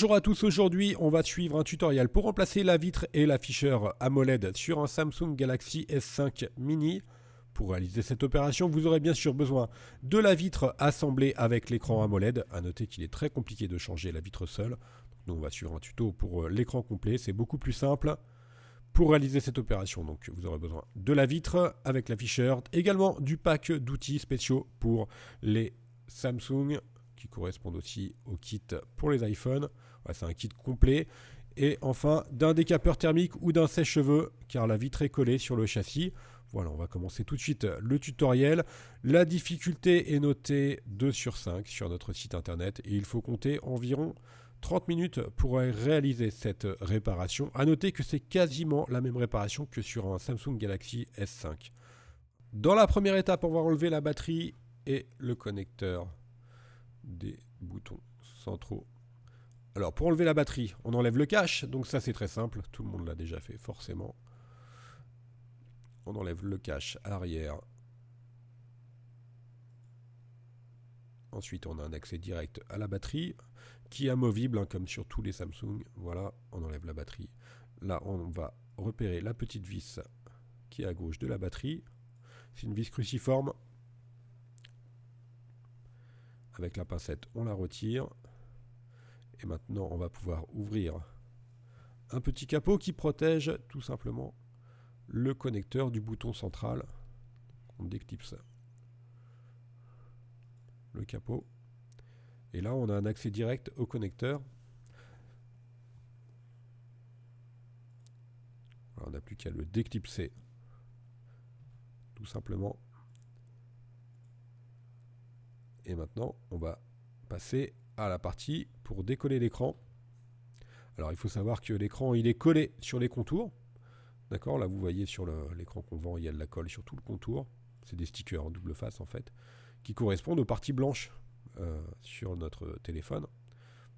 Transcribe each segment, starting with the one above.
Bonjour à tous, aujourd'hui on va suivre un tutoriel pour remplacer la vitre et l'afficheur AMOLED sur un Samsung Galaxy S5 Mini. Pour réaliser cette opération, vous aurez bien sûr besoin de la vitre assemblée avec l'écran AMOLED. A noter qu'il est très compliqué de changer la vitre seule. Donc on va suivre un tuto pour l'écran complet, c'est beaucoup plus simple. Pour réaliser cette opération, donc vous aurez besoin de la vitre avec l'afficheur, également du pack d'outils spéciaux pour les Samsung qui correspondent aussi au kit pour les iPhones. Ouais, c'est un kit complet. Et enfin, d'un décapeur thermique ou d'un sèche-cheveux, car la vitre est collée sur le châssis. Voilà, on va commencer tout de suite le tutoriel. La difficulté est notée 2 sur 5 sur notre site internet et il faut compter environ 30 minutes pour réaliser cette réparation. A noter que c'est quasiment la même réparation que sur un Samsung Galaxy S5. Dans la première étape, on va enlever la batterie et le connecteur des boutons centraux. Alors pour enlever la batterie, on enlève le cache, donc ça c'est très simple, tout le monde l'a déjà fait forcément. On enlève le cache à l'arrière. Ensuite on a un accès direct à la batterie qui est amovible hein, comme sur tous les Samsung. Voilà, on enlève la batterie. Là on va repérer la petite vis qui est à gauche de la batterie. C'est une vis cruciforme. Avec la pincette, on la retire. Et maintenant, on va pouvoir ouvrir un petit capot qui protège tout simplement le connecteur du bouton central. On déclipse le capot. Et là, on a un accès direct au connecteur. Alors, on n'a plus qu'à le déclipser tout simplement. Et maintenant, on va passer à la partie pour décoller l'écran. Alors, il faut savoir que l'écran, il est collé sur les contours. D'accord, là, vous voyez sur l'écran qu'on vend, il y a de la colle sur tout le contour. C'est des stickers en double face, en fait, qui correspondent aux parties blanches sur notre téléphone.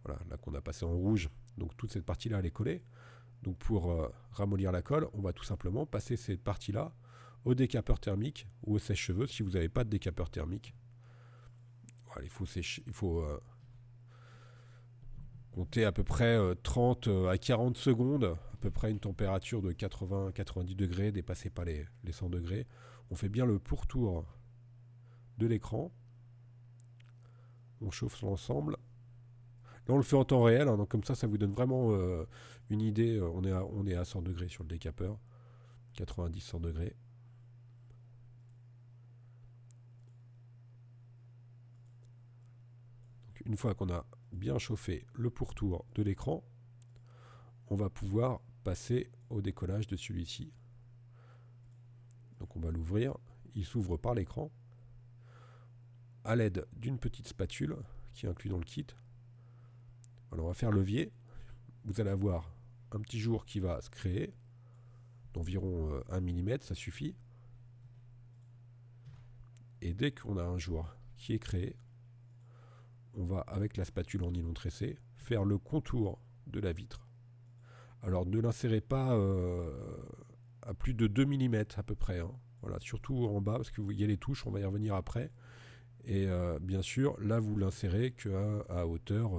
Voilà, là qu'on a passé en rouge. Donc, toute cette partie-là, elle est collée. Donc, pour ramollir la colle, on va tout simplement passer cette partie-là au décapeur thermique ou au sèche-cheveux si vous n'avez pas de décapeur thermique. Voilà, il faut compter à peu près 30 à 40 secondes, à peu près une température de 80-90 degrés, dépassez pas les 100 degrés. On fait bien le pourtour de l'écran. On chauffe l'ensemble. Là, on le fait en temps réel, hein, donc comme ça vous donne vraiment une idée. On est à 100 degrés sur le décapeur, 90-100 degrés. Donc, une fois qu'on a bien chauffé le pourtour de l'écran, on va pouvoir passer au décollage de celui-ci. Donc on va l'ouvrir, il s'ouvre par l'écran à l'aide d'une petite spatule qui est inclue dans le kit. Alors on va faire levier. Vous allez avoir un petit jour qui va se créer d'environ 1 mm, ça suffit. Et dès qu'on a un jour qui est créé, on va, avec la spatule en nylon tressé, faire le contour de la vitre. Alors ne l'insérez pas à plus de 2 mm à peu près. Hein. Voilà, surtout en bas, parce que vous voyez les touches, on va y revenir après. Et bien sûr, là vous l'insérez qu'à hauteur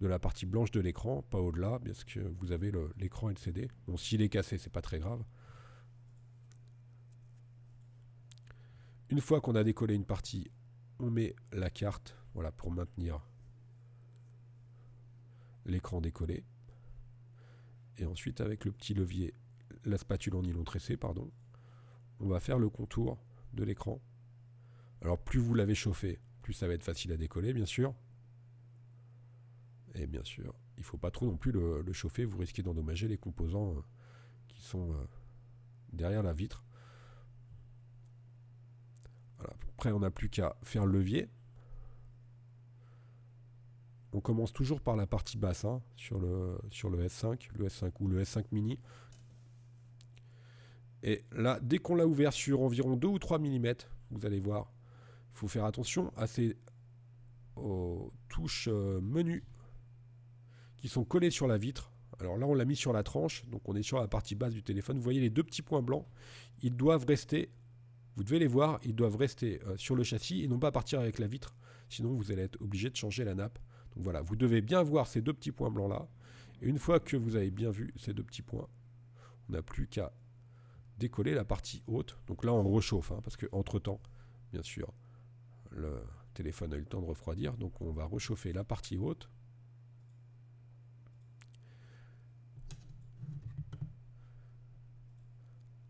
de la partie blanche de l'écran, pas au-delà, parce que vous avez l'écran LCD. Bon, s'il est cassé, c'est pas très grave. Une fois qu'on a décollé une partie, on met la carte, voilà, pour maintenir l'écran décollé. Et ensuite, avec le petit levier, la spatule en nylon tressé, pardon, on va faire le contour de l'écran. Alors, plus vous l'avez chauffé, plus ça va être facile à décoller, bien sûr. Et bien sûr, il ne faut pas trop non plus le chauffer, vous risquez d'endommager les composants qui sont derrière la vitre. Voilà. Après, on n'a plus qu'à faire le levier. On commence toujours par la partie basse hein, sur le S5, le S5 ou le S5 mini. Et là, dès qu'on l'a ouvert sur environ 2 ou 3 mm, vous allez voir, il faut faire attention aux touches menu qui sont collées sur la vitre. Alors là, on l'a mis sur la tranche, donc on est sur la partie basse du téléphone. Vous voyez les deux petits points blancs, ils doivent rester, vous devez les voir, ils doivent rester sur le châssis et non pas partir avec la vitre. Sinon, vous allez être obligé de changer la nappe. Donc voilà, vous devez bien voir ces deux petits points blancs là. Et une fois que vous avez bien vu ces deux petits points, on n'a plus qu'à décoller la partie haute. Donc là, on rechauffe, hein, parce qu'entre-temps, bien sûr, le téléphone a eu le temps de refroidir. Donc on va réchauffer la partie haute.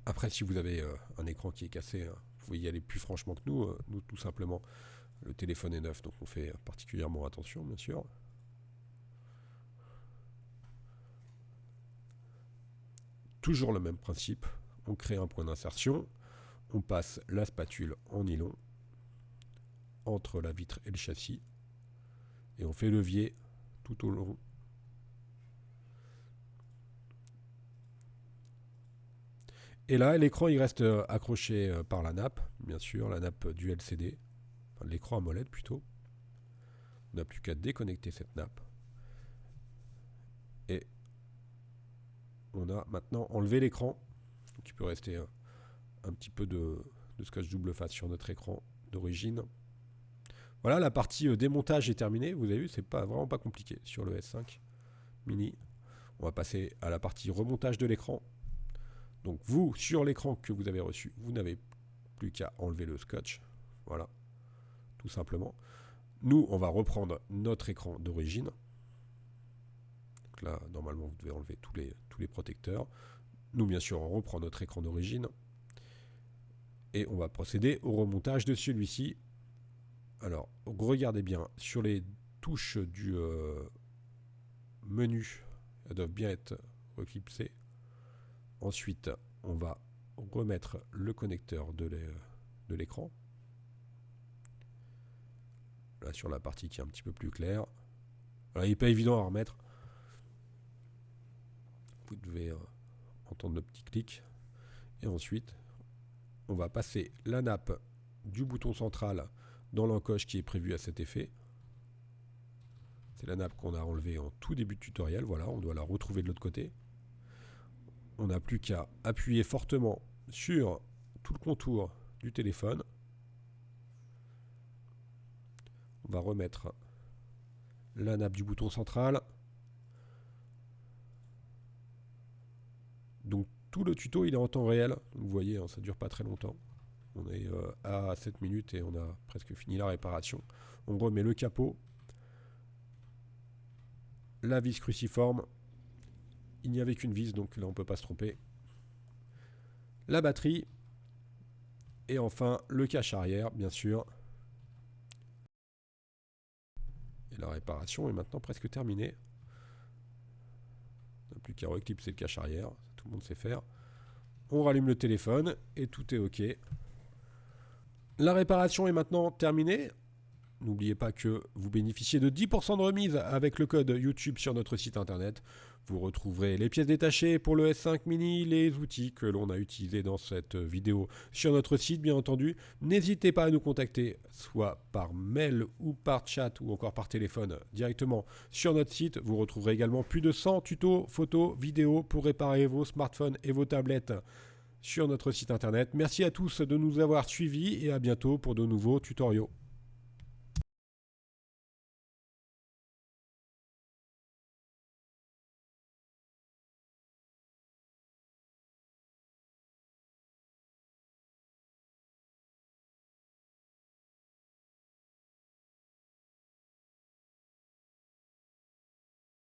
Après, si vous avez un écran qui est cassé, vous pouvez y aller plus franchement que nous. Nous, tout simplement, le téléphone est neuf, donc on fait particulièrement attention, bien sûr. Toujours le même principe. On crée un point d'insertion. On passe la spatule en nylon entre la vitre et le châssis. Et on fait levier tout au long. Et là, l'écran il reste accroché par la nappe, bien sûr, la nappe du LCD, enfin, l'écran AMOLED plutôt. On n'a plus qu'à déconnecter cette nappe. Et on a maintenant enlevé l'écran. Donc il peut rester un petit peu de scotch double face sur notre écran d'origine. Voilà, la partie démontage est terminée. Vous avez vu, c'est vraiment pas compliqué sur le S5 mini. On va passer à la partie remontage de l'écran. Donc vous, sur l'écran que vous avez reçu, vous n'avez plus qu'à enlever le scotch. Voilà, tout simplement. Nous, on va reprendre notre écran d'origine. Donc là, normalement, vous devez enlever tous les protecteurs. Nous, bien sûr, on reprend notre écran d'origine. Et on va procéder au remontage de celui-ci. Alors, regardez bien, sur les touches du menu, elles doivent bien être reclipsées. Ensuite, on va remettre le connecteur de l'écran. Là, sur la partie qui est un petit peu plus claire. Alors, il n'est pas évident à remettre. Vous devez entendre le petit clic. Et ensuite, on va passer la nappe du bouton central dans l'encoche qui est prévue à cet effet. C'est la nappe qu'on a enlevée en tout début de tutoriel. Voilà, on doit la retrouver de l'autre côté. On n'a plus qu'à appuyer fortement sur tout le contour du téléphone. On va remettre la nappe du bouton central. Donc tout le tuto il est en temps réel. Vous voyez, hein, ça ne dure pas très longtemps. On est à 7 minutes et on a presque fini la réparation. On remet le capot. La vis cruciforme. Il n'y avait qu'une vis, donc là on ne peut pas se tromper. La batterie. Et enfin le cache arrière, bien sûr. Et la réparation est maintenant presque terminée. On n'a plus qu'à reclipser le cache arrière, tout le monde sait faire. On rallume le téléphone et tout est OK. La réparation est maintenant terminée. N'oubliez pas que vous bénéficiez de 10% de remise avec le code YouTube sur notre site internet. Vous retrouverez les pièces détachées pour le S5 mini, les outils que l'on a utilisés dans cette vidéo sur notre site, bien entendu. N'hésitez pas à nous contacter, soit par mail ou par chat ou encore par téléphone directement sur notre site. Vous retrouverez également plus de 100 tutos, photos, vidéos pour réparer vos smartphones et vos tablettes sur notre site internet. Merci à tous de nous avoir suivis et à bientôt pour de nouveaux tutoriaux.